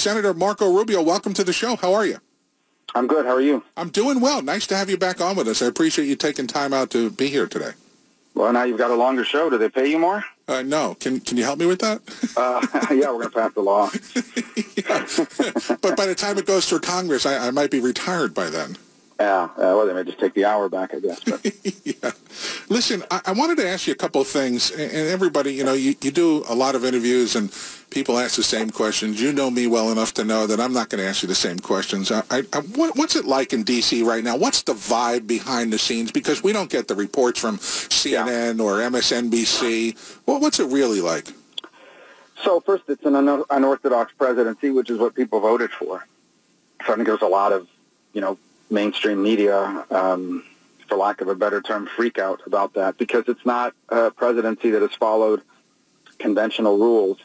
Senator Marco Rubio, welcome to the show. How are you? I'm good. How are you? I'm doing well. Nice to have you back on with us. I appreciate you taking time out to be here today. Well, now you've got a longer show. Do they pay you more? No. Can you help me with that? Yeah, we're going to pass the law. But by the time it goes through Congress, I might be retired by then. Yeah. Well, they may just take the hour back, I guess. But. Yeah. Listen, I wanted to ask you a couple of things, and everybody, you do a lot of interviews, and people ask the same questions. You know me well enough to know that I'm not going to ask you the same questions. What's it like in D.C. right now? What's the vibe behind the scenes? Because we don't get the reports from CNN or MSNBC. Well, what's it really like? So first, it's an unorthodox presidency, which is what people voted for. So I think there's a lot of, mainstream media, for lack of a better term, freak out about that, because it's not a presidency that has followed conventional rules.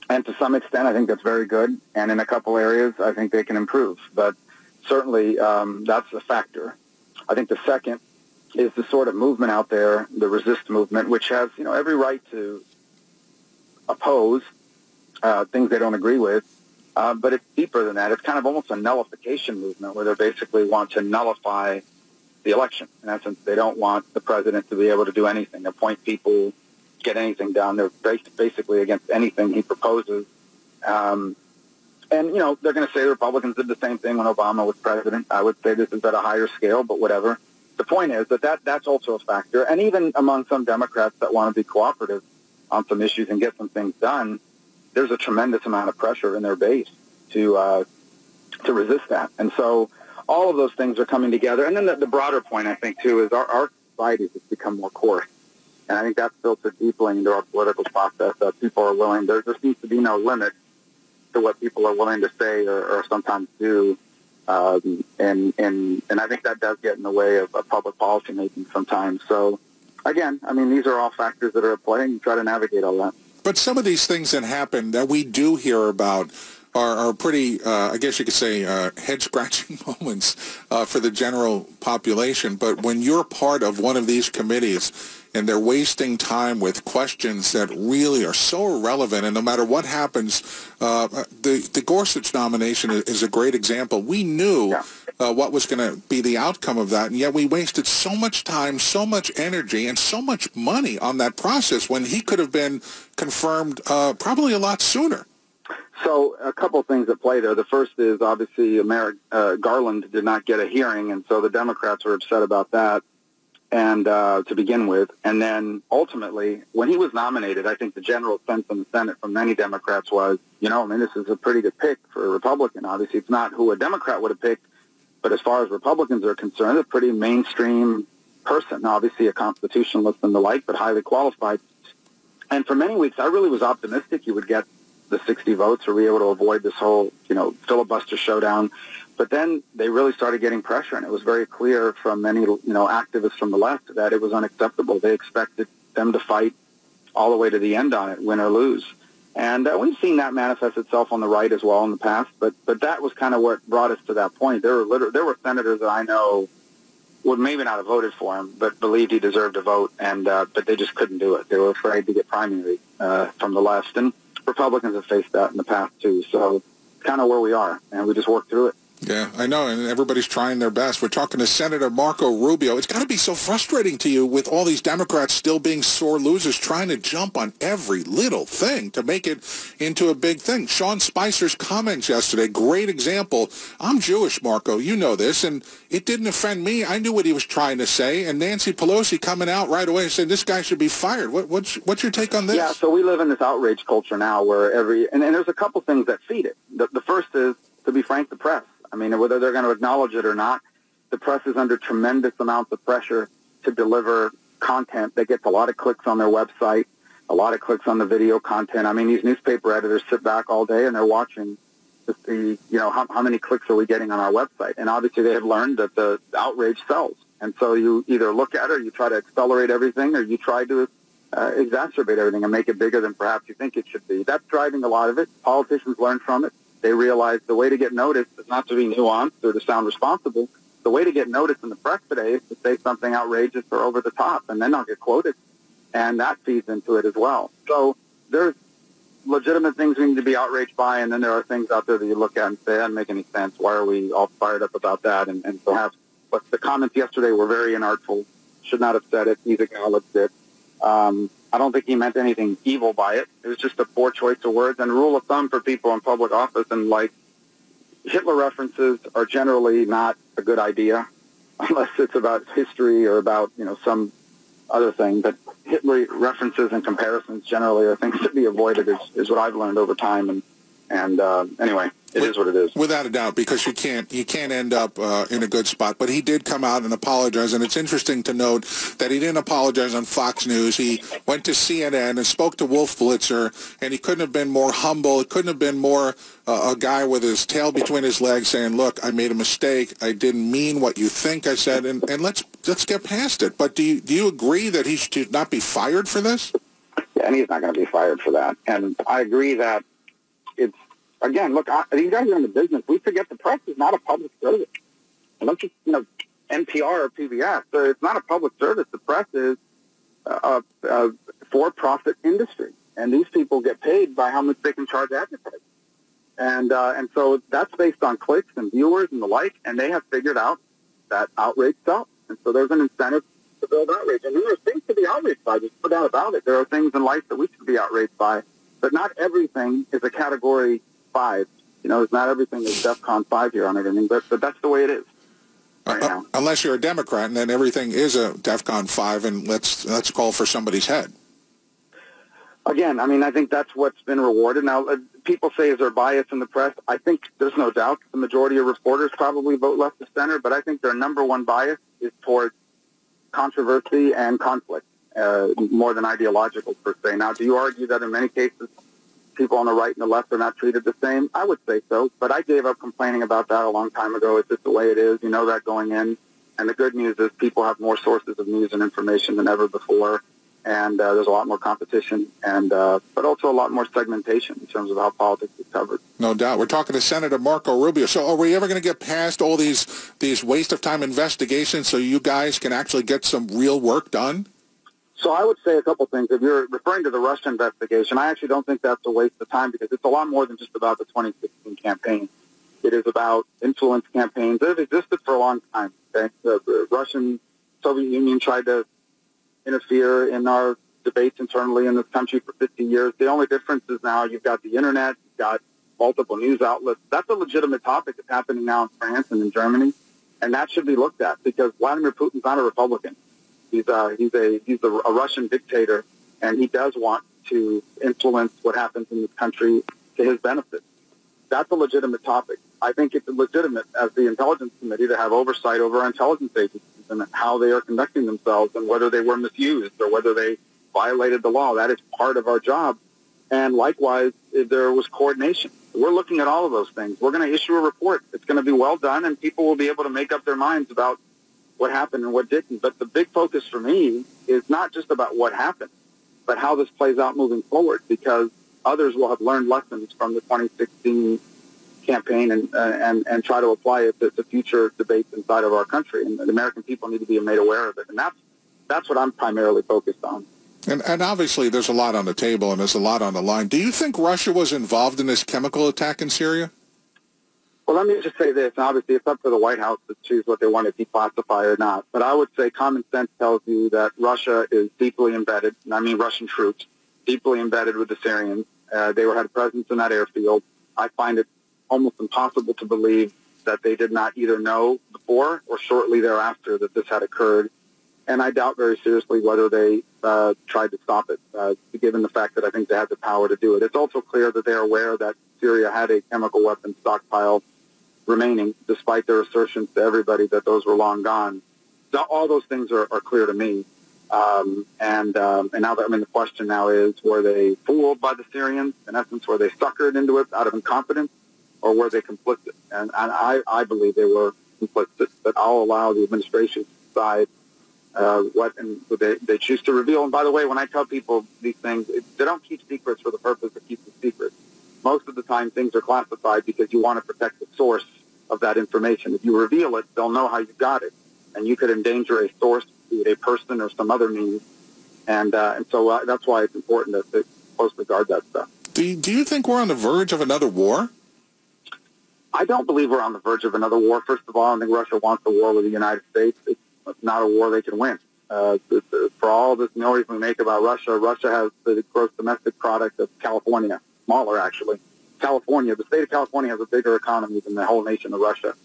And to some extent, I think that's very good. And in a couple areas, I think they can improve. But certainly, that's a factor. I think the second is the sort of movement out there, the resist movement, which has, every right to oppose things they don't agree with. But it's deeper than that. It's kind of almost a nullification movement where they basically want to nullify the election. In essence, they don't want the president to be able to do anything, appoint people, get anything done. They're basically against anything he proposes. And, they're going to say the Republicans did the same thing when Obama was president. I would say this is at a higher scale, but whatever. The point is that's also a factor. And even among some Democrats that want to be cooperative on some issues and get some things done, there's a tremendous amount of pressure in their base to resist that. And so all of those things are coming together. And then the broader point, I think, too, is our society has become more coarse. And I think that's filtered deeply into our political process, that people are willing, there seems to be no limit to what people are willing to say or sometimes do. And I think that does get in the way of public policy making sometimes. So, again, these are all factors that are at play, and you try to navigate all that. But some of these things that happen that we do hear about are pretty, I guess you could say, head-scratching moments for the general population. But when you're part of one of these committees and they're wasting time with questions that really are so irrelevant, and no matter what happens, the Gorsuch nomination is a great example. We knew what was going to be the outcome of that, and yet we wasted so much time, so much energy, and so much money on that process when he could have been confirmed probably a lot sooner. So a couple things at play there. The first is obviously Merrick Garland did not get a hearing, and so the Democrats were upset about that, and to begin with. And then ultimately, when he was nominated, I think the general sense in the Senate from many Democrats was, this is a pretty good pick for a Republican. Obviously, it's not who a Democrat would have picked, but as far as Republicans are concerned, a pretty mainstream person, obviously a constitutionalist and the like, but highly qualified. And for many weeks, I really was optimistic he would get the 60 votes or be able to avoid this whole, filibuster showdown. But then they really started getting pressure, and it was very clear from many, activists from the left that it was unacceptable. They expected them to fight all the way to the end on it, win or lose. And we've seen that manifest itself on the right as well in the past, but that was kind of what brought us to that point. There were senators that I know would maybe not have voted for him, but believed he deserved a vote, and but they just couldn't do it. They were afraid to get primary from the left, and Republicans have faced that in the past too. So it's kind of where we are, and we just work through it. Yeah, I know, and everybody's trying their best. We're talking to Senator Marco Rubio. It's got to be so frustrating to you with all these Democrats still being sore losers, trying to jump on every little thing to make it into a big thing. Sean Spicer's comments yesterday, great example. I'm Jewish, Marco, you know this, and it didn't offend me. I knew what he was trying to say, and Nancy Pelosi coming out right away and saying this guy should be fired. What's your take on this? Yeah, so we live in this outrage culture now where and there's a couple things that feed it. The first is, to be frank, the press. Whether they're going to acknowledge it or not, the press is under tremendous amounts of pressure to deliver content that gets a lot of clicks on their website, a lot of clicks on the video content. These newspaper editors sit back all day and they're watching to see, how many clicks are we getting on our website. And obviously they have learned that the outrage sells. And so you either look at it or you try to accelerate everything, or you try to exacerbate everything and make it bigger than perhaps you think it should be. That's driving a lot of it. Politicians learn from it. They realize the way to get noticed is not to be nuanced or to sound responsible. The way to get noticed in the press today is to say something outrageous or over the top, and then I'll get quoted. And that feeds into it as well. So there's legitimate things we need to be outraged by, and then there are things out there that you look at and say, that doesn't make any sense. Why are we all fired up about that? And perhaps, but the comments yesterday were very inartful. Should not have said it. He's acknowledged it. I don't think he meant anything evil by it. It was just a poor choice of words. And rule of thumb for people in public office, and like, Hitler references are generally not a good idea unless it's about history or about, some other thing. But Hitler references and comparisons generally are things to be avoided, is what I've learned over time. And anyway, it is what it is. Without a doubt, because you can't end up in a good spot. But he did come out and apologize, and it's interesting to note that he didn't apologize on Fox News. He went to CNN and spoke to Wolf Blitzer, and he couldn't have been more humble. It couldn't have been more a guy with his tail between his legs saying, look, I made a mistake. I didn't mean what you think I said, and let's get past it. But do you agree that he should not be fired for this? Yeah, and he's not going to be fired for that. And I agree that it's, again, look, these guys are in the business. We forget the press is not a public service. Unless it's, NPR or PBS. So it's not a public service. The press is a for-profit industry. And these people get paid by how much they can charge advertising. And so that's based on clicks and viewers and the like, and they have figured out that outrage sells. And so there's an incentive to build outrage. And there are things to be outraged by. There's no doubt about it. There are things in life that we should be outraged by. But not everything is a Category 5. It's not everything is DEFCON 5 here on everything, but that's the way it is right now. Unless you're a Democrat, and then everything is a DEFCON 5, and let's call for somebody's head. Again, I think that's what's been rewarded. Now, people say, is there bias in the press? I think there's no doubt the majority of reporters probably vote left of center, but I think their number one bias is towards controversy and conflict, more than ideological per se. Now, do you argue that in many cases people on the right and the left are not treated the same? I would say so, but I gave up complaining about that a long time ago. It's just the way it is. You know that going in. And the good news is people have more sources of news and information than ever before. And there's a lot more competition, and but also a lot more segmentation in terms of how politics is covered. No doubt. We're talking to Senator Marco Rubio. So are we ever going to get past all these waste of time investigations so you guys can actually get some real work done? So I would say a couple things. If you're referring to the Russia investigation, I actually don't think that's a waste of time because it's a lot more than just about the 2016 campaign. It is about influence campaigns that have existed for a long time. Okay? The Russian Soviet Union tried to interfere in our debates internally in this country for 50 years. The only difference is now you've got the internet, you've got multiple news outlets. That's a legitimate topic that's happening now in France and in Germany, and that should be looked at because Vladimir Putin's not a Republican. He's a Russian dictator, and he does want to influence what happens in this country to his benefit. That's a legitimate topic. I think it's legitimate as the Intelligence Committee to have oversight over our intelligence agencies and how they are conducting themselves and whether they were misused or whether they violated the law. That is part of our job. And likewise, if there was coordination. We're looking at all of those things. We're going to issue a report. It's going to be well done, and people will be able to make up their minds about what happened and what didn't. But the big focus for me is not just about what happened, but how this plays out moving forward, because others will have learned lessons from the 2016 campaign and try to apply it to future debates inside of our country. And the American people need to be made aware of it. And that's what I'm primarily focused on. And obviously there's a lot on the table and there's a lot on the line. Do you think Russia was involved in this chemical attack in Syria? Well, let me just say this. Obviously, it's up to the White House to choose what they want to declassify or not. But I would say common sense tells you that Russia is deeply embedded, and I mean Russian troops, deeply embedded with the Syrians. They had a presence in that airfield. I find it almost impossible to believe that they did not either know before or shortly thereafter that this had occurred. And I doubt very seriously whether they tried to stop it, given the fact that I think they had the power to do it. It's also clear that they're aware that Syria had a chemical weapons stockpile remaining, despite their assertions to everybody that those were long gone. So all those things are clear to me. And now that the question now is, were they fooled by the Syrians? In essence, were they suckered into it out of incompetence, or were they complicit? And I believe they were complicit, but I'll allow the administration to decide what they choose to reveal. And by the way, when I tell people these things, they don't keep secrets for the purpose of keeping secrets. Most of the time, things are classified because you want to protect the source of that information. If you reveal it, they'll know how you got it, and you could endanger a source, be it a person or some other means. And so that's why it's important to closely guard that stuff. Do you think we're on the verge of another war? I don't believe we're on the verge of another war. First of all, I don't think Russia wants a war with the United States. It's not a war they can win. For all this noise we make about Russia, Russia has the gross domestic product of California, smaller actually. California, the state of California has a bigger economy than the whole nation of Russia.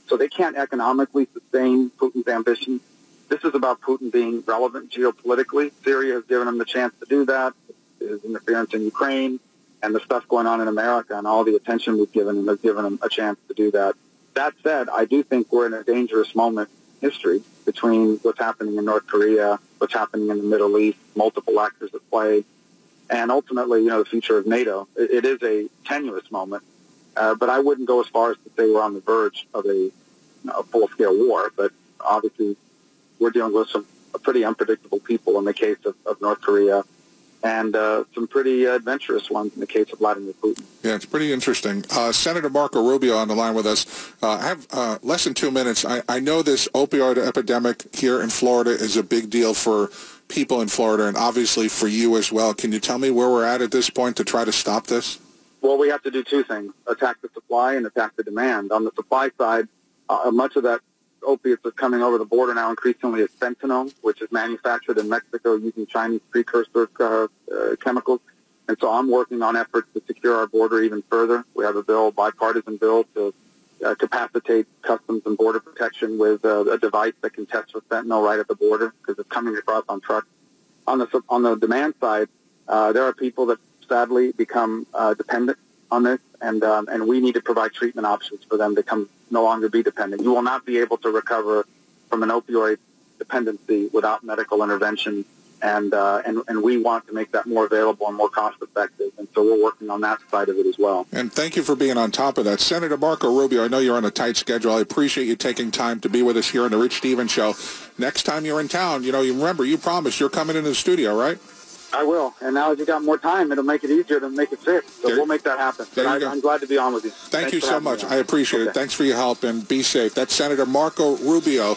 So they can't economically sustain Putin's ambition. This is about Putin being relevant geopolitically. Syria has given him the chance to do that. His interference in Ukraine and the stuff going on in America and all the attention we've given him has given him a chance to do that. That said, I do think we're in a dangerous moment in history between what's happening in North Korea, what's happening in the Middle East, multiple actors at play, and ultimately, the future of NATO. It is a tenuous moment, but I wouldn't go as far as to say we're on the verge of a full-scale war. But obviously, we're dealing with some pretty unpredictable people in the case of North Korea, and some pretty adventurous ones in the case of Vladimir Putin. Yeah, it's pretty interesting. Senator Marco Rubio on the line with us. I have less than 2 minutes. I know this opioid epidemic here in Florida is a big deal for people in Florida and obviously for you as well. Can you tell me where we're at this point to try to stop this? Well, we have to do two things, attack the supply and attack the demand. On the supply side, much of that opiates that's coming over the border now increasingly is fentanyl, which is manufactured in Mexico using Chinese precursor chemicals. And so I'm working on efforts to secure our border even further. We have a bipartisan bill to capacitate Customs and Border Protection with a device that can test for fentanyl right at the border because it's coming across on trucks. On the demand side, there are people that sadly become dependent on this, and we need to provide treatment options for them to no longer be dependent. You will not be able to recover from an opioid dependency without medical intervention, and we want to make that more available and more cost-effective, and so we're working on that side of it as well. And thank you for being on top of that. Senator Marco Rubio, I know you're on a tight schedule. I appreciate you taking time to be with us here on the Rich Stevens Show. Next time you're in town, you remember, you promised you're coming into the studio, right? I will. And now as you got more time, it'll make it easier to make it fit. So we'll make that happen. I'm glad to be on with you. Thank you so much. I appreciate it. Thanks for your help, and be safe. That's Senator Marco Rubio.